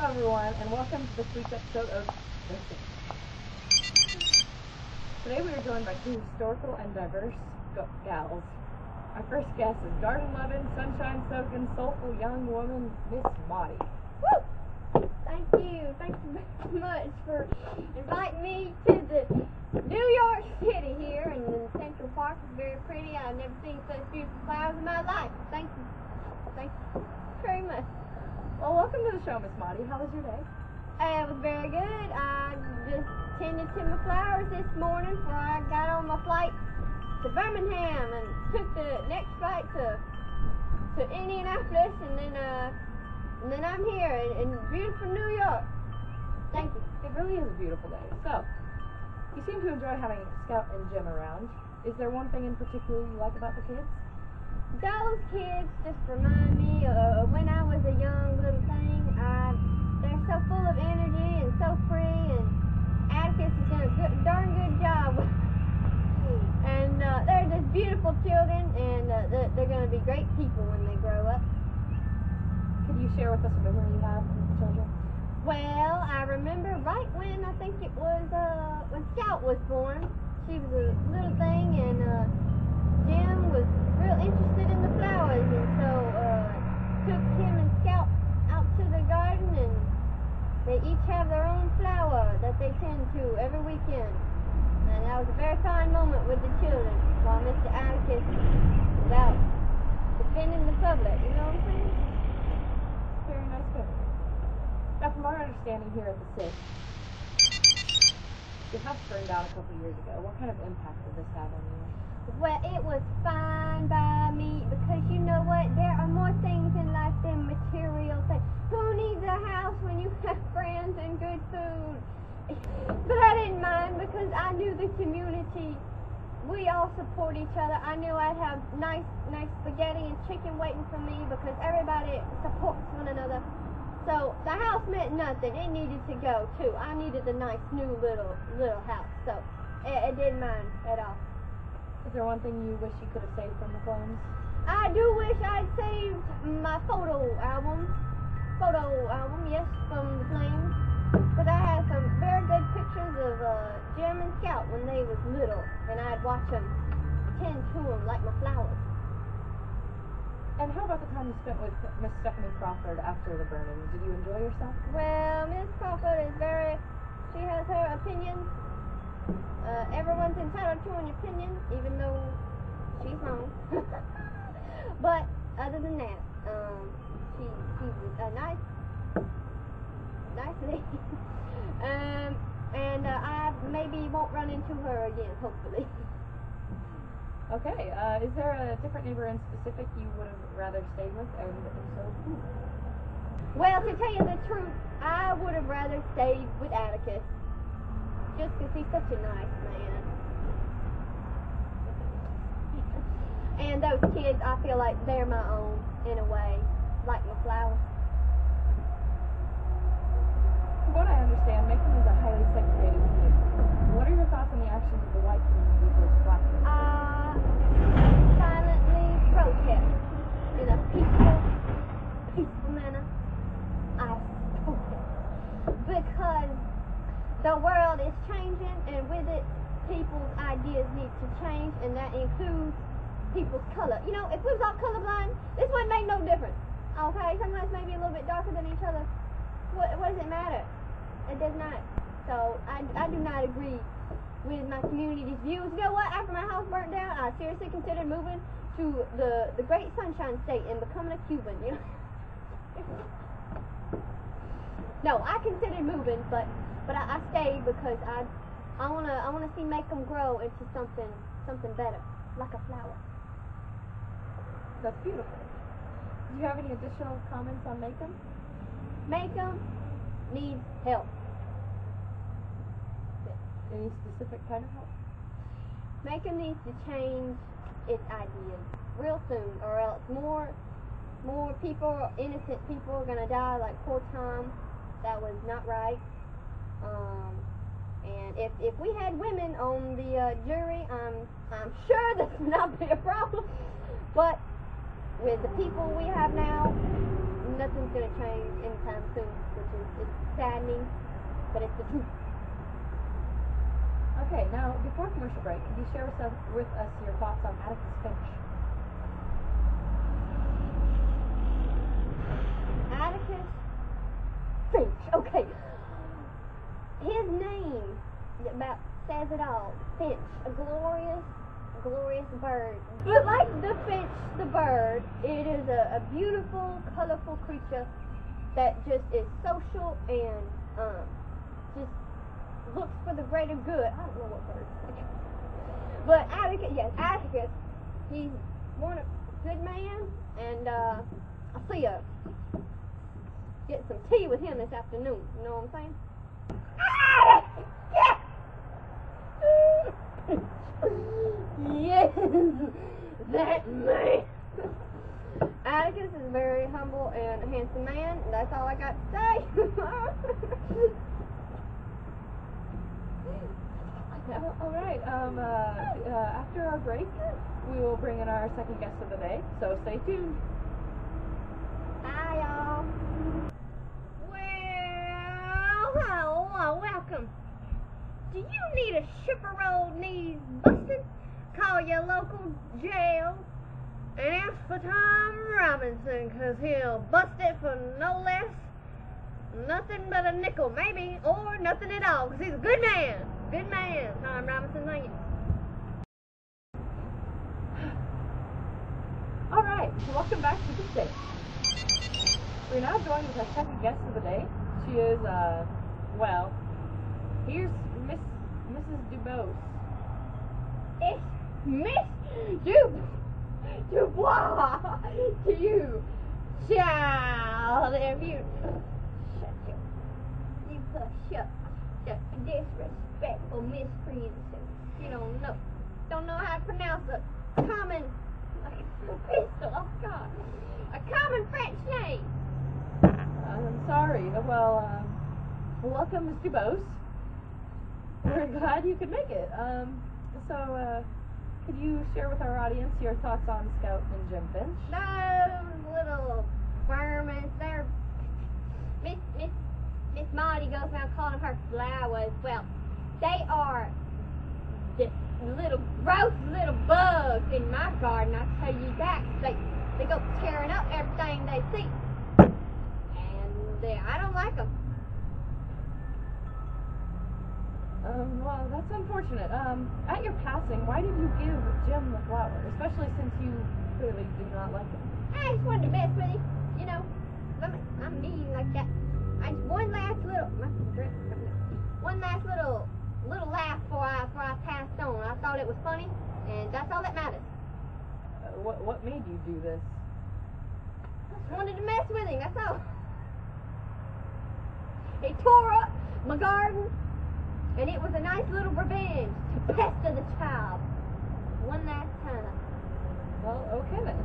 everyone, and welcome to this week's episode of Listen. Today we are joined by two historical and diverse gals. Our first guest is garden-loving, sunshine-soaking, soulful young woman, Miss Maudie. Woo! Thank you. Thank you very much for inviting me to the New York City here, and the Central Park is very pretty. I've never seen such beautiful flowers in my life. Thank you. Thank you very much. Well, welcome to the show, Miss Maudie. How was your day? It was very good. I just tended to my flowers this morning before I got on my flight to Birmingham and took the next flight to Indianapolis, and then I'm here in beautiful New York. Thank you. It really is a beautiful day. So, you seem to enjoy having Scout and Jim around. Is there one thing in particular you like about the kids? Those kids just remind me of when I was a young little thing. They're so full of energy and so free, and Atticus has done a darn good job. And they're just beautiful children, and they're going to be great people when they grow up. Could you share with us a memory you have with the children? Well, I remember right when, I think it was when Scout was born. She was a little thing, and Jim was real interested in the flowers, and so took him and Scout out to the garden, and they each have their own flower that they tend to every weekend. And that was a very fine moment with the children while Mr. Atticus was out defending the public, you know what I'm saying? Very nice memory. Now, from our understanding here at the SID, your house burned down a couple years ago. What kind of impact did this have on you? Well, it was fine by me, because you know what? There are more things in life than material things. Who needs a house when you have friends and good food? But I didn't mind, because I knew the community. We all support each other. I knew I'd have nice spaghetti and chicken waiting for me, because everybody supports one another. So the house meant nothing. It needed to go too. I needed a nice new little house. So it didn't mind at all. Is there one thing you wish you could have saved from the flames? I do wish I'd saved my photo album, yes, from the flames. Because I had some very good pictures of Jim and Scout when they was little, and I'd watch them tend to them like my flowers. And how about the time you spent with Miss Stephanie Crawford after the burning? Did you enjoy yourself? Well, Miss Crawford is she has her opinions. Everyone's entitled to an opinion, even though she's wrong. But other than that, she's a nice lady. And I maybe won't run into her again, hopefully. Okay, is there a different neighbor in specific you would have rather stayed with, and if so, who? Well, to tell you the truth, I would have rather stayed with Atticus, just because he's such a nice man. And those kids, I feel like they're my own, in a way, like my flowers. From what I understand, Macon is a highly segregated community. What are your thoughts on the actions of the white community towards black community? Silently protest in a peaceful manner. I protest. Because the world is changing, and with it, people's ideas need to change, and that includes people's color. You know, if we was all colorblind, this wouldn't make no difference. Okay, some of us may be a little bit darker than each other. What does it matter? It does not. So I do not agree with my community's views. You know what? After my house burnt down, I seriously considered moving to the Great Sunshine State and becoming a Cuban. You know? No, I considered moving, but I stayed because I wanna see Macon grow into something better, like a flower. That's beautiful. Do you have any additional comments on Macon? Macon needs help. Any specific kind of help? Macon needs to change its ideas real soon, or else more people, innocent people, are gonna die like poor Tom. That was not right. And if we had women on the jury, I'm sure this would not be a problem. But with the people we have now, nothing's gonna change anytime soon, which is it's saddening, but it's the truth. Okay, now before commercial break, can you share with us your thoughts on Atticus Finch? Atticus Finch. Okay. His name about says it all. Finch, a glorious bird. But like the finch, the bird, it is a beautiful, colorful creature that just is social and just looks for the greater good. I don't know what bird is like. But Atticus, he's one a good man, and I'll see ya. Get some tea with him this afternoon. You know what I'm saying? Yes, that man. Atticus is a very humble and handsome man. That's all I got to say. All right. After our break, we will bring in our second guest of the day. So stay tuned. Hi, y'all. Well, welcome. Do you need a chaperone knees busted? Call your local jail and ask for Tom Robinson, 'cause he'll bust it for no less, nothing but a nickel, maybe, or nothing at all, 'cause he's a good man. Good man, Tom Robinson, thank you. All right. Welcome back to the stage. We're now joined with our second guest of the day. She is, here's Mrs. Dubose. It's Miss Dubois to you, child. If you push up the disrespectful miscreancy. You don't know how to pronounce a common pistol. Oh God, a common French name. I'm sorry. Welcome, Miss Dubose. We're glad you could make it. Could you share with our audience your thoughts on Scout and Jim Finch? Those little vermin, they're Miss Maudie goes around calling them her flowers. Well, they are just little gross little bugs in my garden. I tell you that. They go tearing up everything they see, and I don't like them. Well, that's unfortunate. At your passing, why did you give Jim the flower? Especially since you clearly do not like him. I just wanted to mess with him. I'm mean like that. One last little laugh before I passed on. I thought it was funny, and that's all that matters. What made you do this? I just wanted to mess with him. That's all. He tore up my garden. And it was a nice little revenge to pester the child one last time. Well, okay then.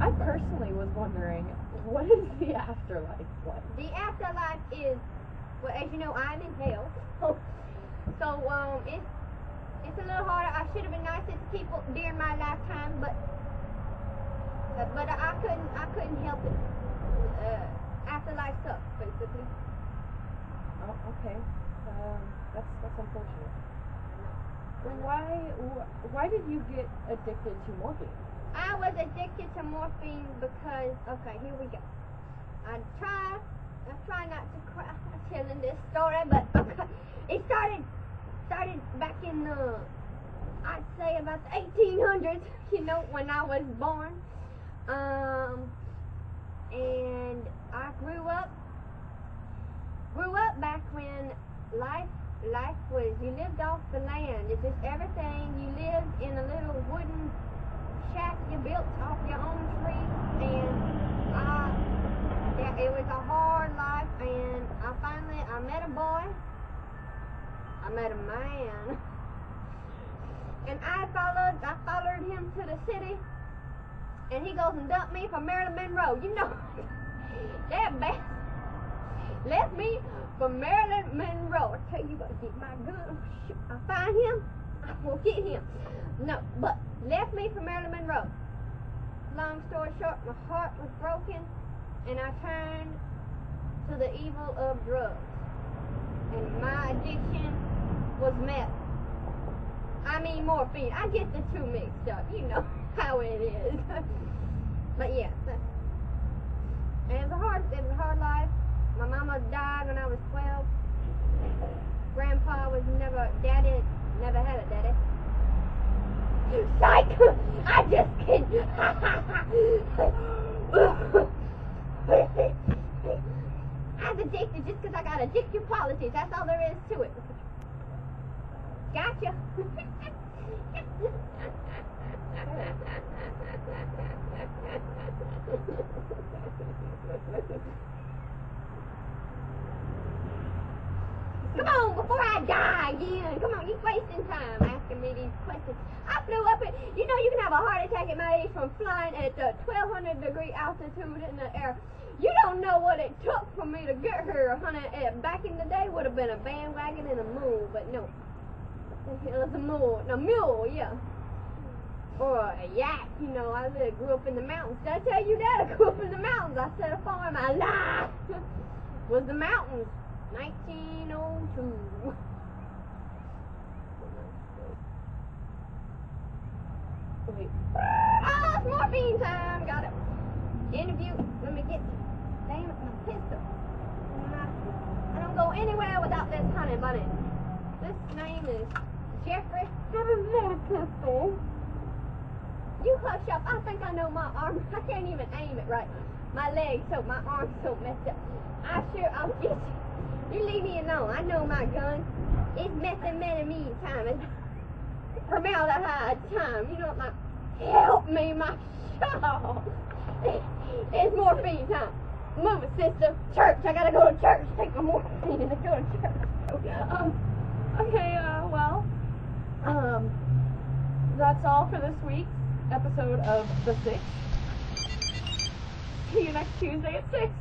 I personally was wondering, what is the afterlife like? The afterlife is, well, as you know, I'm in hell. So it's a little harder. I should have been nicer to people during my lifetime, but I couldn't help it. Afterlife sucks, basically. Oh, okay. That's unfortunate. Why did you get addicted to morphine? I was addicted to morphine because, okay, here we go. I try not to cry telling this story, but okay, it started back in the, I'd say about the 1800s, when I was born. And I grew up back when life was, you lived off the land. It's just everything. You lived in a little wooden shack you built off your own tree, and it was a hard life. And I met a boy. I met a man, and I followed him to the city, and he goes and dumped me for Marilyn Monroe. That bastard left me for Marilyn Monroe. I tell you what, get my gun. I find him, I will get him. No, but left me for Marilyn Monroe. Long story short, my heart was broken, and I turned to the evil of drugs. And my addiction was meth. I mean morphine. I get the two mixed up. You know how it is. But yeah, it was a hard life. My mama died when I was 12. Grandpa was daddy never had a daddy. Psych! I just kidding. I was addicted just because I got addictive qualities. That's all there is to it. Gotcha. Come on, before I die again. Come on, you're wasting time asking me these questions. I flew up at, you know you can have a heart attack at my age from flying at 1,200 degree altitude in the air. You don't know what it took for me to get here, honey. Back in the day would have been a bandwagon and a mule, but no. It was a mule, yeah. Or a yak, you know, I grew up in the mountains. Did I tell you that? I grew up in the mountains. I set a farm. I lied. Was the mountains. 1902. Wait. Oh, it's morphine time. Got it. Interview. Let me get, damn it, my pistol. I don't go anywhere without this honey bunny. This name is Jeffrey. Have a little pistol. You hush up. I think I know my arm. I can't even aim it right. My legs, so my arm's so messed up. I'll get you. You leave me alone. I know my gun. It's methamphetamine time. It's formaldehyde time. You know what, help me, my shawl. It's morphine time. Move it, sister. Church. I gotta go to church. Take my morphine and go to church. Okay, that's all for this week's episode of The Six. See you next Tuesday at 6.